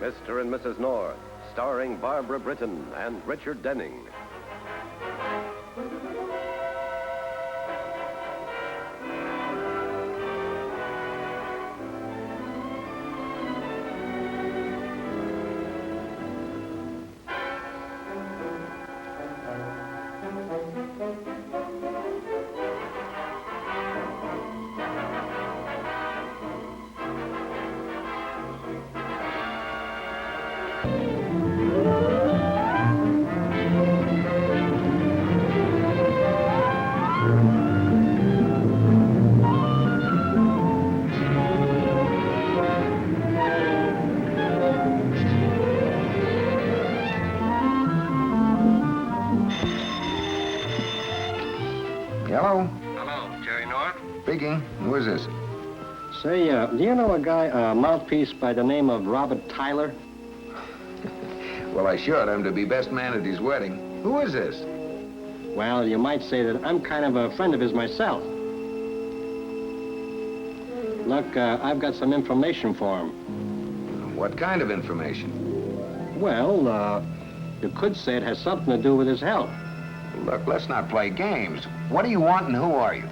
Mr. and Mrs. North, starring Barbara Britton and Richard Denning. Hello? Hello, Jerry North? Speaking. Who is this? Say, do you know a guy, a mouthpiece by the name of Robert Tyler? Well, I should. I'm to be best man at his wedding. Who is this? Well, you might say that I'm kind of a friend of his myself. Look, I've got some information for him. What kind of information? Well, you could say it has something to do with his health. Look, let's not play games. What do you want and who are you?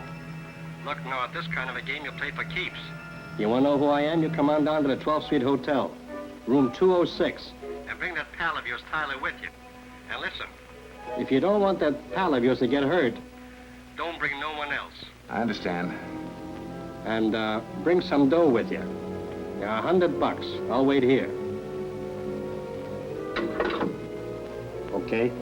Look, North, this kind of a game you play for keeps. You want to know who I am? You come on down to the 12th Street Hotel, room 206. And bring that pal of yours, Tyler, with you. And listen, If you don't want that pal of yours to get hurt, don't bring no one else. I understand. and bring some dough with you. $100. I'll wait here. Okay?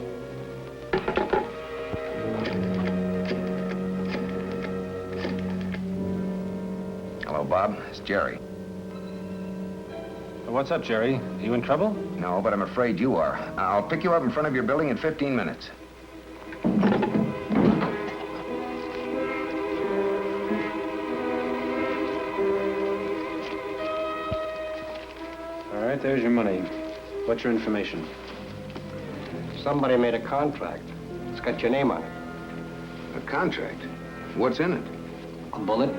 Hello, Bob. It's Jerry. What's up, Jerry? Are you in trouble? No, but I'm afraid you are. I'll pick you up in front of your building in 15 minutes. All right, there's your money. What's your information? Somebody made a contract. It's got your name on it. A contract? What's in it? A bullet.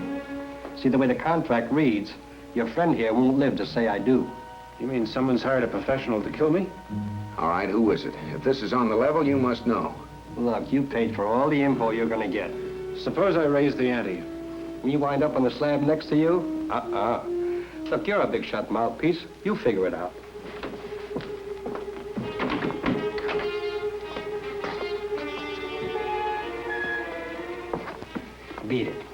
See, the way the contract reads, your friend here won't live to say I do. You mean someone's hired a professional to kill me? All right, who is it? If this is on the level, you must know. Look, you paid for all the info you're gonna get. Suppose I raise the ante. Me wind up on the slab next to you? Look, you're a big shot mouthpiece. You figure it out. Beat it.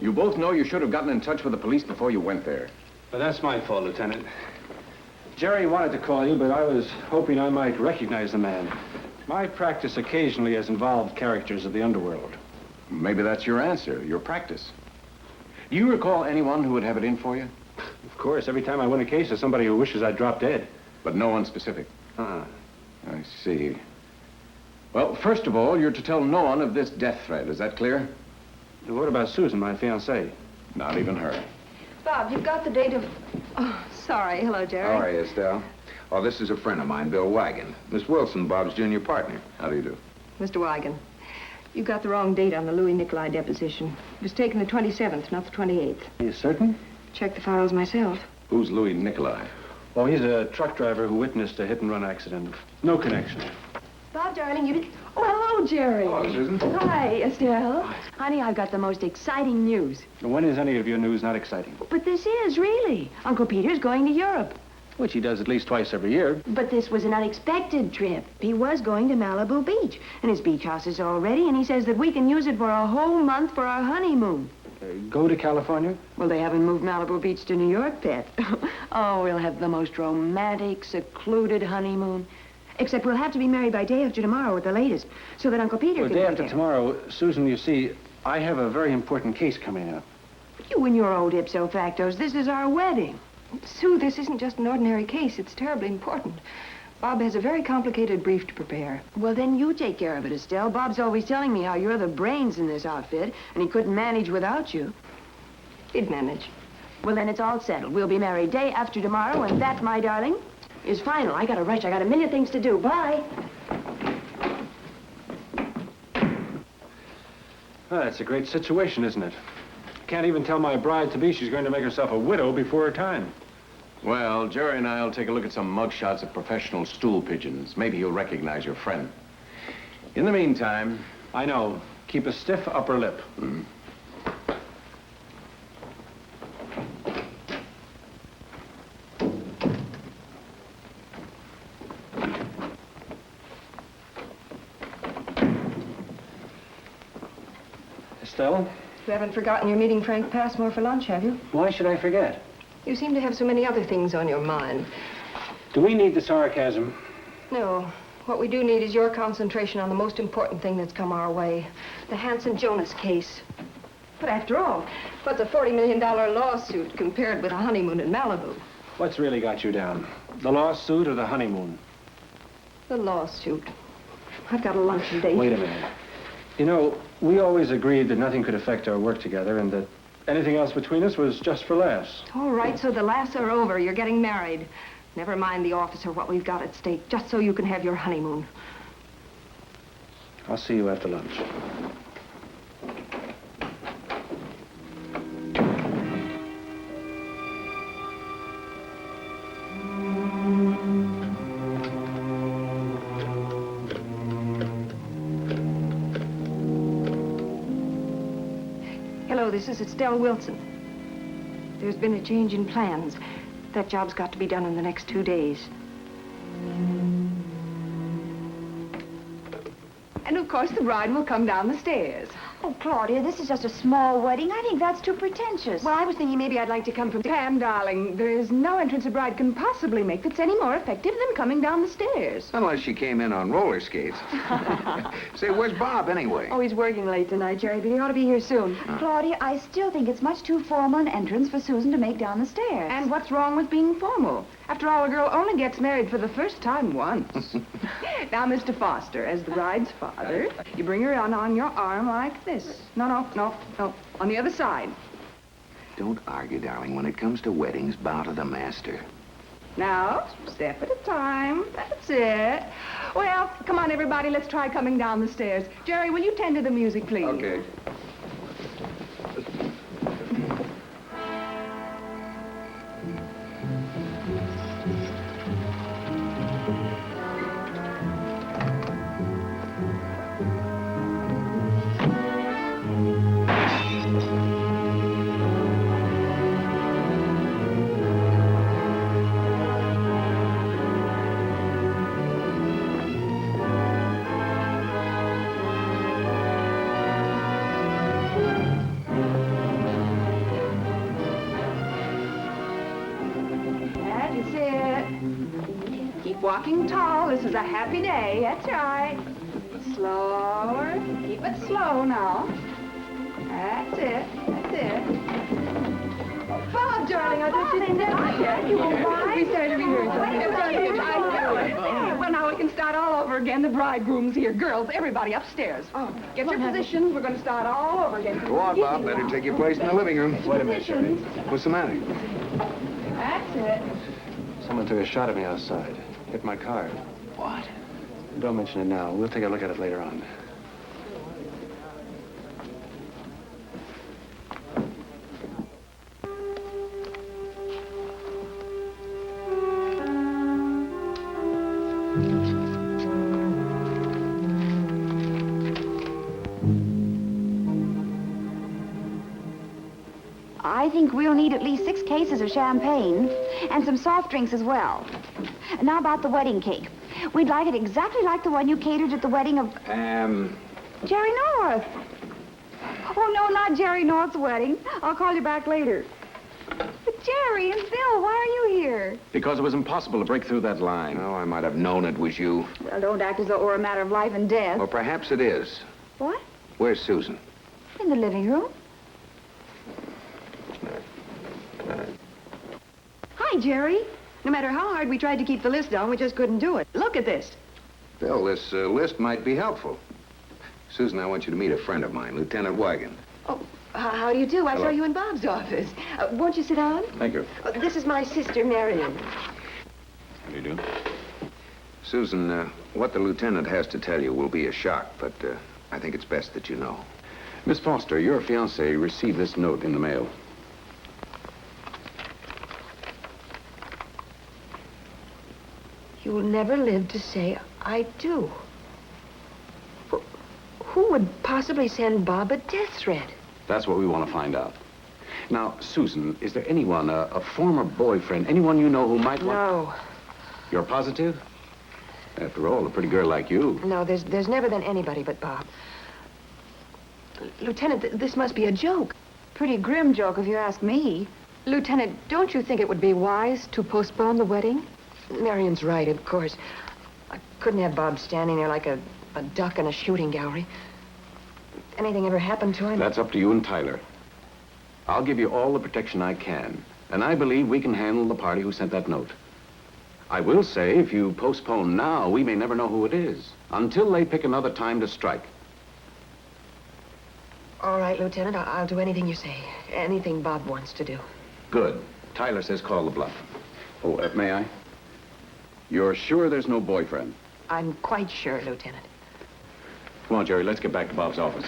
You both know you should have gotten in touch with the police before you went there. But that's my fault, Lieutenant. Jerry wanted to call you, but I was hoping I might recognize the man. My practice occasionally has involved characters of the underworld. Maybe that's your answer, your practice. Do you recall anyone who would have it in for you? Of course, every time I win a case, there's somebody who wishes I'd drop dead. But no one specific. Uh-uh. I see. Well, first of all, you're to tell no one of this death threat. Is that clear? What about Susan, my fiancée? Not even her. Bob, you've got the date of... Oh, sorry. Hello, Jerry. How are you, Estelle? Oh, this is a friend of mine, Bill Wagon. Miss Wilson, Bob's junior partner. How do you do? Mr. Wagon, you got the wrong date on the Louis Nicolai deposition. It was taken the 27th, not the 28th. Are you certain? Checked the files myself. Who's Louis Nicolai? Oh, he's a truck driver who witnessed a hit-and-run accident. No connection. Bob, darling, you did... Oh, hello, Jerry. Hello, Susan. Hi, Estelle. Honey, I've got the most exciting news. When is any of your news not exciting? But this is, really. Uncle Peter's going to Europe. Which he does at least twice every year. But this was an unexpected trip. He was going to Malibu Beach, and his beach house is all ready, and he says that we can use it for a whole month for our honeymoon. Go to California? Well, they haven't moved Malibu Beach to New York, Pet. Oh, we'll have the most romantic, secluded honeymoon. Except we'll have to be married by day after tomorrow at the latest, so that Uncle Peter Well, can day be after there. tomorrow, Susan, you see, I have a very important case coming up. You and your old ipso factos, this is our wedding. Sue, this isn't just an ordinary case. It's terribly important. Bob has a very complicated brief to prepare. Well, then you take care of it, Estelle. Bob's always telling me how you're the brains in this outfit, and he couldn't manage without you. He'd manage. Well, then it's all settled. We'll be married day after tomorrow, and that, my darling, is final. I gotta rush. I got a million things to do. Bye. Well, that's a great situation, isn't it? Can't even tell my bride-to-be she's going to make herself a widow before her time. Well, Jerry and I'll take a look at some mugshots of professional stool pigeons. Maybe you'll recognize your friend. In the meantime... I know. Keep a stiff upper lip. Mm. Estelle? You haven't forgotten you're meeting Frank Passmore for lunch, have you? Why should I forget? You seem to have so many other things on your mind. Do we need the sarcasm? No. What we do need is your concentration on the most important thing that's come our way. The Hanson-Jonas case. But after all, what's a $40 million lawsuit compared with a honeymoon in Malibu? What's really got you down? The lawsuit or the honeymoon? The lawsuit. I've got a luncheon date. Wait a minute. You know, we always agreed that nothing could affect our work together and that anything else between us was just for laughs. All right, so the laughs are over. You're getting married. Never mind the office or what we've got at stake, just so you can have your honeymoon. I'll see you after lunch. Hello, this is Estelle Wilson. There's been a change in plans. That job's got to be done in the next 2 days. And of course the bride will come down the stairs. Oh, Claudia, this is just a small wedding. I think that's too pretentious. Well, I was thinking maybe I'd like to come from... Pam, darling, there is no entrance a bride can possibly make that's any more effective than coming down the stairs. Unless she came in on roller skates. Say, where's Bob, anyway? Oh, he's working late tonight, Jerry, but he ought to be here soon. Claudia, I still think it's much too formal an entrance for Susan to make down the stairs. And what's wrong with being formal? After all, a girl only gets married for the first time once. Now, Mr. Foster, as the bride's father, you bring her on your arm like this. No. On the other side. Don't argue, darling. When it comes to weddings, bow to the master. Now, step at a time. That's it. Well, come on, everybody. Let's try coming down the stairs. Jerry, will you tend to the music, please? Okay. Walking tall. This is a happy day. That's right. Slower. Keep it slow now. That's it. Bob, darling, I thought you didn't have you were right. We started rehearsing. Well, now we can start all over again. The bridegroom's here. Girls, everybody upstairs. Oh, get your positions. We're going to start all over again. Go on, Bob. Better take your place in the living room. Wait a minute, Jerry. What's the matter? That's it. Someone took a shot at me outside. Hit my car. What? Don't mention it now. We'll take a look at it later on. I think we'll need at least 6 cases of champagne and some soft drinks as well. Now about the wedding cake. We'd like it exactly like the one you catered at the wedding of... Jerry North. Oh, no, not Jerry North's wedding. I'll call you back later. But Jerry and Bill, why are you here? Because it was impossible to break through that line. Oh, I might have known it was you. Well, don't act as though it were a matter of life and death. Or perhaps it is. What? Where's Susan? In the living room. Hi, Jerry. No matter how hard we tried to keep the list down, we just couldn't do it. Look at this. Bill, this list might be helpful. Susan, I want you to meet a friend of mine, Lieutenant Wagon. Oh, how do you do? I saw you in Bob's office. Won't you sit down? Thank you. This is my sister, Marion. How do you do? Susan, what the lieutenant has to tell you will be a shock, but I think it's best that you know. Miss Foster, your fiancé received this note in the mail. You'll never live to say I do. Who would possibly send Bob a death threat? That's what we want to find out. Now, Susan, is there anyone, a former boyfriend, anyone you know who might want... No. You're positive? After all, a pretty girl like you. No, there's never been anybody but Bob. Lieutenant, this must be a joke. Pretty grim joke, if you ask me. Lieutenant, don't you think it would be wise to postpone the wedding? Marion's right, of course. I couldn't have Bob standing there like a duck in a shooting gallery. Anything ever happened to him? That's up to you and Tyler. I'll give you all the protection I can, and I believe we can handle the party who sent that note. I will say, if you postpone now, we may never know who it is, until they pick another time to strike. All right, Lieutenant, I'll do anything you say. Anything Bob wants to do. Good. Tyler says call the bluff. Oh, may I? You're sure there's no boyfriend? I'm quite sure, Lieutenant. Come on, Jerry, let's get back to Bob's office.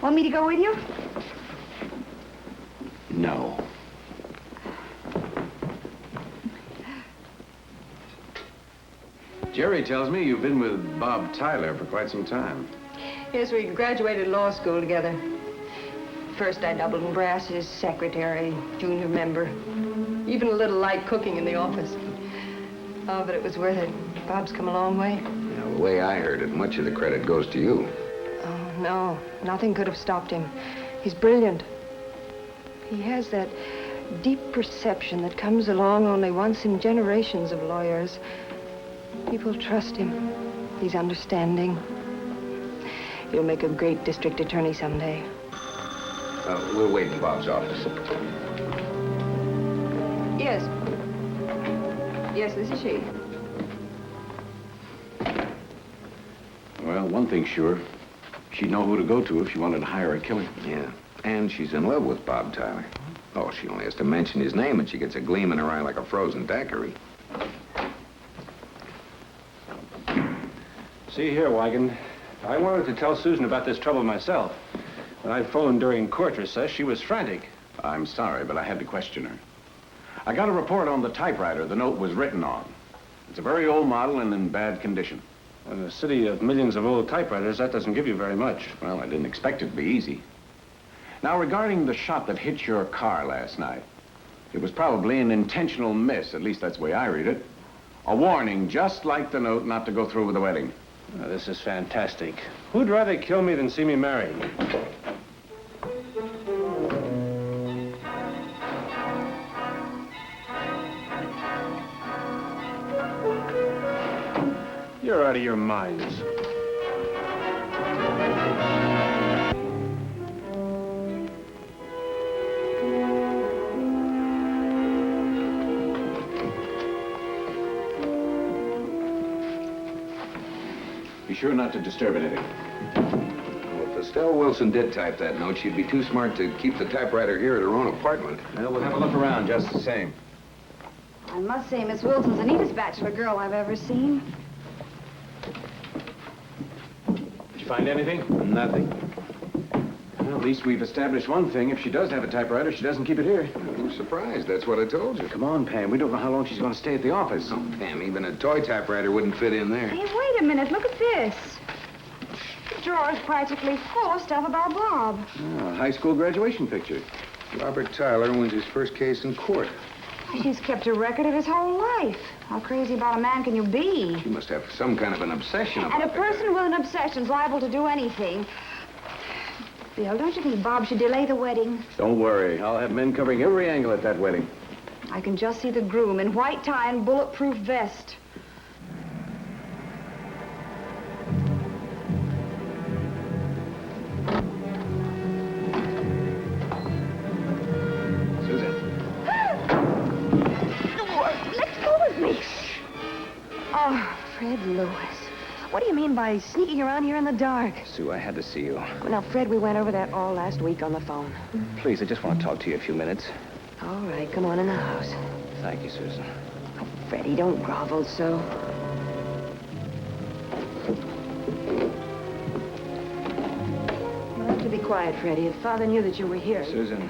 Want me to go with you? No. Jerry tells me you've been with Bob Tyler for quite some time. Yes, we graduated law school together. First, I doubled in brass, his secretary, junior member. Even a little light cooking in the office. Oh, but it was worth it. Bob's come a long way. Now, the way I heard it, much of the credit goes to you. Oh, no. Nothing could have stopped him. He's brilliant. He has that deep perception that comes along only once in generations of lawyers. People trust him. He's understanding. He'll make a great district attorney someday. We'll wait in Bob's office. Yes. Yes, this is she. Well, one thing's sure. She'd know who to go to if she wanted to hire a killer. Yeah, and she's in love with Bob Tyler. Oh, she only has to mention his name and she gets a gleam in her eye like a frozen daiquiri. See here, Wagon. I wanted to tell Susan about this trouble myself. When I phoned during court recess, she was frantic. I'm sorry, but I had to question her. I got a report on the typewriter the note was written on. It's a very old model and in bad condition. In a city of millions of old typewriters, that doesn't give you very much. Well, I didn't expect it to be easy. Now, regarding the shot that hit your car last night, it was probably an intentional miss. At least that's the way I read it. A warning, just like the note, not to go through with the wedding. Oh, this is fantastic. Who'd rather kill me than see me married? You're out of your minds. Be sure not to disturb anything. Well, if Estelle Wilson did type that note, she'd be too smart to keep the typewriter here at her own apartment. Well, we'll have a look around just the same. I must say, Miss Wilson's the neatest bachelor girl I've ever seen. Did you find anything? Nothing. Well, at least we've established one thing. If she does have a typewriter, she doesn't keep it here. I'm surprised. That's what I told you. Come on, Pam. We don't know how long she's going to stay at the office. Oh, Pam, even a toy typewriter wouldn't fit in there. Hey, wait a minute. Look at this. The drawer's practically full of stuff about Bob. Oh, a high school graduation picture. Robert Tyler wins his first case in court. She's kept a record of his whole life. How crazy about a man can you be? She must have some kind of an obsession about And a the guy. person with an obsession's liable to do anything. Bill, don't you think Bob should delay the wedding? Don't worry. I'll have men covering every angle at that wedding. I can just see the groom in white tie and bulletproof vest. Susan. Let go of Fred Lewis. What do you mean by sneaking around here in the dark? Sue, I had to see you. Now, Fred, we went over that all last week on the phone. Please, I just want to talk to you a few minutes. All right, come on in the house. Thank you, Susan. Oh, Freddie, don't grovel so. You'll have to be quiet, Freddie. If Father knew that you were here... Susan,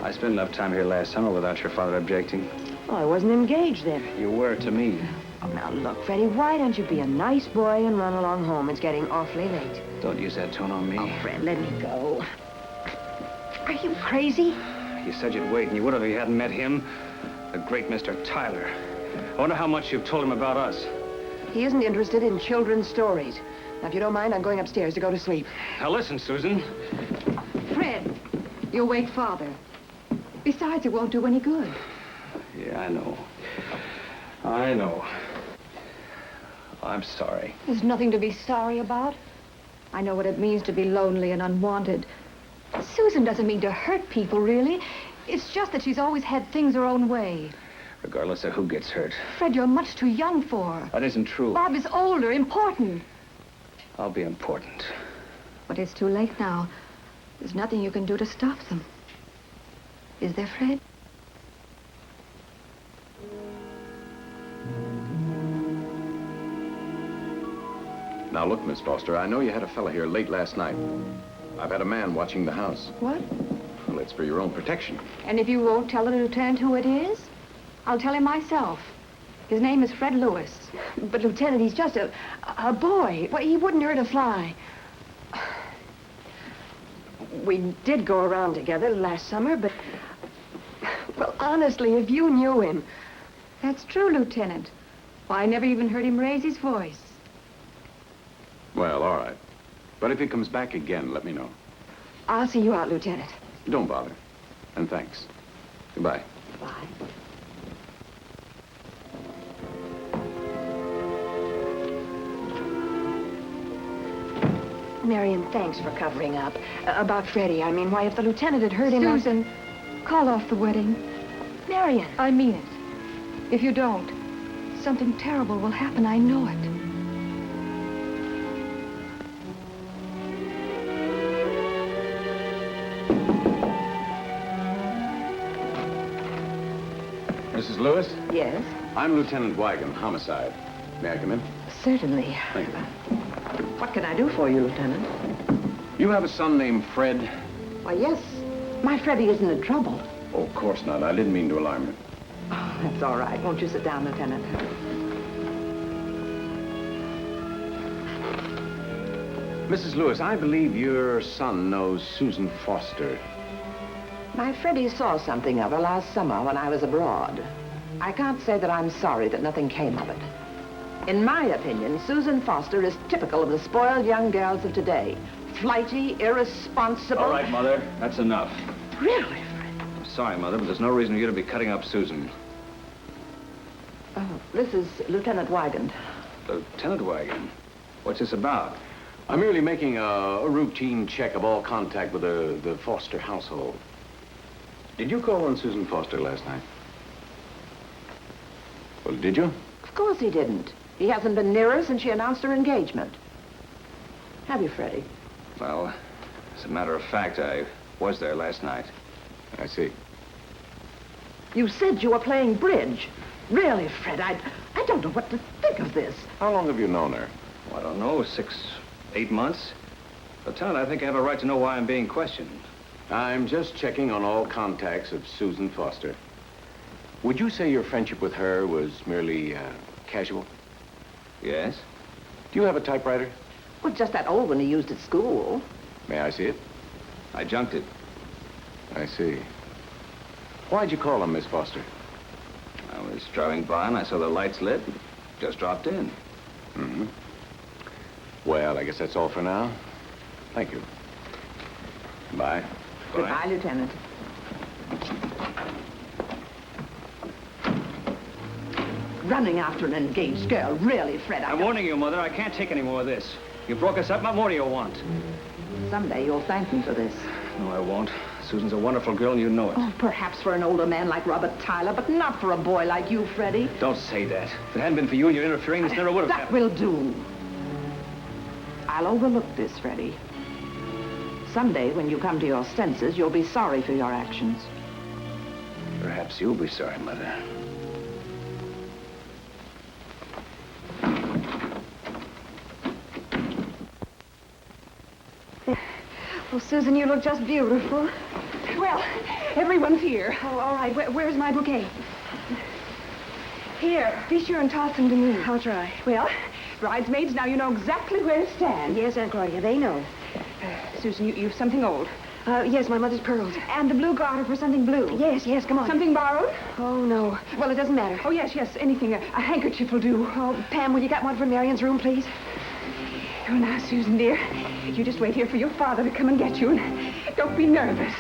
I spent enough time here last summer without your father objecting. Oh, I wasn't engaged then. You were to me. Oh, now, look, Freddie, why don't you be a nice boy and run along home? It's getting awfully late. Don't use that tone on me. Oh, Fred, let me go. Are you crazy? You said you'd wait, and you would have if you hadn't met him. The great Mr. Tyler. I wonder how much you've told him about us. He isn't interested in children's stories. Now, if you don't mind, I'm going upstairs to go to sleep. Now, listen, Susan. Fred, you'll wake Father. Besides, it won't do any good. Yeah, I know. I know. I'm sorry. There's nothing to be sorry about. I know what it means to be lonely and unwanted. Susan doesn't mean to hurt people, really. It's just that she's always had things her own way. Regardless of who gets hurt. Fred, you're much too young for her. That isn't true. Bob is older, important. I'll be important. But it's too late now. There's nothing you can do to stop them. Is there, Fred? Now, look, Miss Foster, I know you had a fella here late last night. I've had a man watching the house. What? Well, it's for your own protection. And if you won't tell the lieutenant who it is, I'll tell him myself. His name is Fred Lewis. But, Lieutenant, he's just a boy. Well, he wouldn't hurt a fly. We did go around together last summer, but... Well, honestly, if you knew him... That's true, Lieutenant. Why, I never even heard him raise his voice. Well, all right. But if he comes back again, let me know. I'll see you out, Lieutenant. Don't bother. And thanks. Goodbye. Bye. Marion, thanks for covering up. About Freddie, I mean, why, if the lieutenant had heard him... Susan, call off the wedding. Marion! I mean it. If you don't, something terrible will happen, I know it. Mrs. Lewis? Yes? I'm Lieutenant Wigan, homicide. May I come in? Certainly. Thank you. What can I do for you, Lieutenant? You have a son named Fred? Why, yes. My Freddie isn't in trouble. Oh, of course not. I didn't mean to alarm you. Oh, that's all right. Won't you sit down, Lieutenant? Mrs. Lewis, I believe your son knows Susan Foster. My Freddie saw something of her last summer when I was abroad. I can't say that I'm sorry that nothing came of it. In my opinion, Susan Foster is typical of the spoiled young girls of today. Flighty, irresponsible... All right, Mother. That's enough. Really, Fred? I'm sorry, Mother, but there's no reason for you to be cutting up Susan. Oh, this is Lieutenant Wygant. Lieutenant Wigan? What's this about? I'm merely making a routine check of all contact with the Foster household. Did you call on Susan Foster last night? Well, did you? Of course he didn't. He hasn't been near her since she announced her engagement. Have you, Freddie? Well, as a matter of fact, I was there last night. I see. You said you were playing bridge. Really, Fred, I don't know what to think of this. How long have you known her? Well, I don't know, 6, 8 months. Lieutenant, I think I have a right to know why I'm being questioned. I'm just checking on all contacts of Susan Foster. Would you say your friendship with her was merely casual? Yes? Do you have a typewriter? Well, just that old one he used at school. May I see it? I junked it. I see. Why'd you call on Miss Foster? I was driving by and I saw the lights lit. Just dropped in. Mm-hmm. Well, I guess that's all for now. Thank you. Bye. Goodbye, Lieutenant. Running after an engaged girl. Really, Fred, I'm warning you, Mother. I can't take any more of this. You broke us up. What more do you want? Someday you'll thank me for this. No, I won't. Susan's a wonderful girl, and you know it. Oh, perhaps for an older man like Robert Tyler, but not for a boy like you, Freddie. Don't say that. If it hadn't been for you and your interfering, this never would have That happened. will do. I'll overlook this, Freddie. Someday, when you come to your senses, you'll be sorry for your actions. Perhaps you'll be sorry, Mother. Oh, Susan, you look just beautiful. Well, everyone's here. Oh, all right. Where's my bouquet? Here, be sure and toss them to me. I'll try. Well, bridesmaids, now you know exactly where to stand. Yes, Aunt Gloria, they know. Susan, you've something old. Yes, my mother's pearls. And the blue garter for something blue. Yes, come on. Something borrowed? Oh, no. Well, it doesn't matter. Oh, yes, anything. A handkerchief will do. Oh, Pam, will you get one from Marion's room, please? Oh, now, Susan, dear, you just wait here for your father to come and get you. And don't be nervous.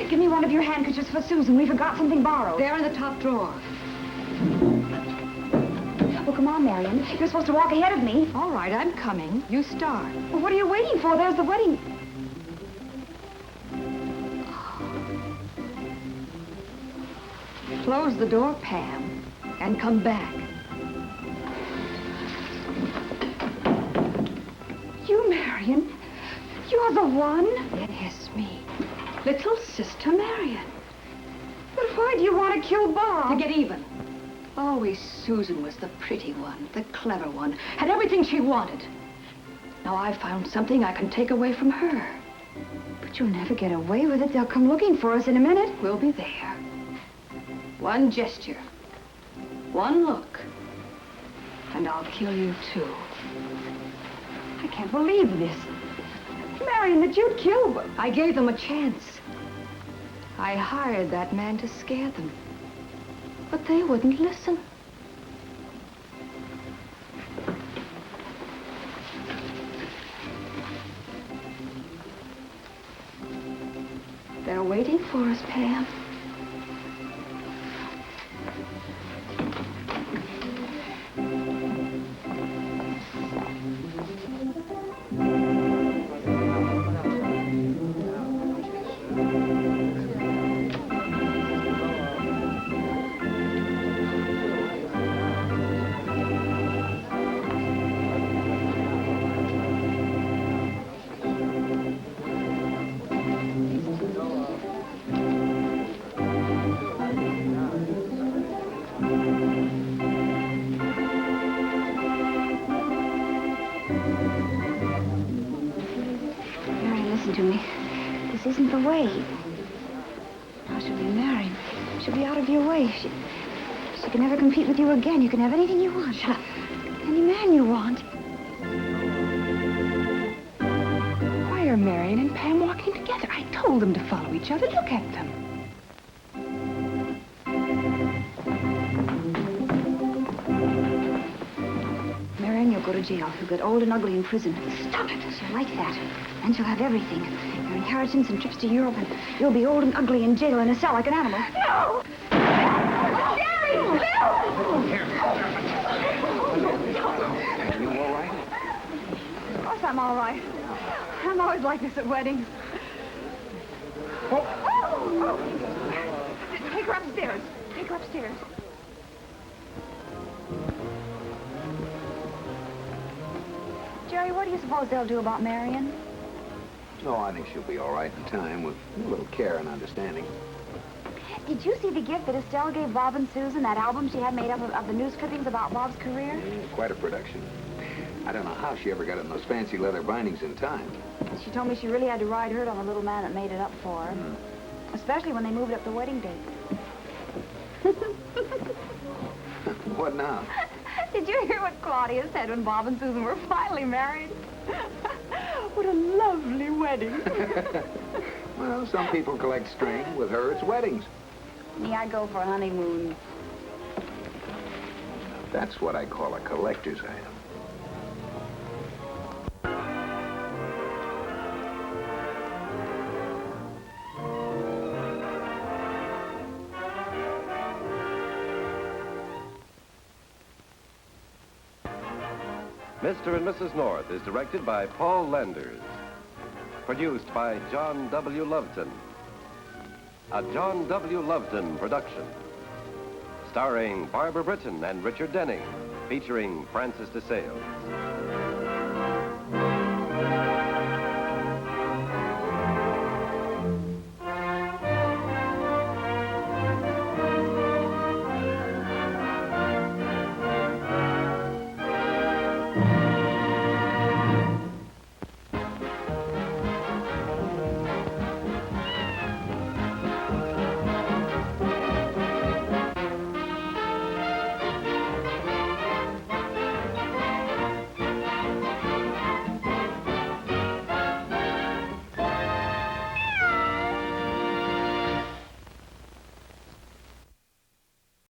Give me one of your handkerchiefs for Susan. We forgot something borrowed. They're in the top drawer. Well, come on, Marion. You're supposed to walk ahead of me. All right, I'm coming. You start. Well, what are you waiting for? There's the wedding. Close the door, Pam, and come back. You, Marion? You're the one? Yes, me. Little Sister Marion. But why do you want to kill Bob? To get even. Always Susan was the pretty one, the clever one, had everything she wanted. Now I found something I can take away from her. But you'll never get away with it. They'll come looking for us in a minute. We'll be there. One gesture, one look, and I'll kill you too. I can't believe this. Marion, that you'd kill them. I gave them a chance. I hired that man to scare them. But they wouldn't listen. They're waiting for us, Pam. To me. This isn't the way. Now she'll be married. She'll be out of your way. She can never compete with you again. You can have anything you want. Any man you want. Why are Marion and Pam walking together? I told them to follow each other. Look at them. Marion, you'll go to jail. You'll get old and ugly in prison. Stop it. She'll like that. And she'll have everything. Your inheritance and trips to Europe, and you'll be old and ugly in jail in a cell like an animal. No! Jerry! Bill! Are you all right? Of course I'm all right. I'm always like this at weddings. Take her upstairs. Take her upstairs. Jerry, what do you suppose they'll do about Marion? Oh, I think she'll be all right in time with a little care and understanding. Did you see the gift that Estelle gave Bob and Susan, that album she had made up of the news clippings about Bob's career? Quite a production. I don't know how she ever got it in those fancy leather bindings in time. She told me she really had to ride herd on the little man that made it up for her. Especially when they moved up the wedding date. What now? Did you hear what Claudia said when Bob and Susan were finally married? What a lovely wedding. Well, some people collect string. With her, it's weddings. Me, I go for a honeymoon. That's what I call a collector's item. Mr. and Mrs. North is directed by Paul Landres. Produced by John W. Loveton. A John W. Loveton production. Starring Barbara Britton and Richard Denning. Featuring Francis DeSales.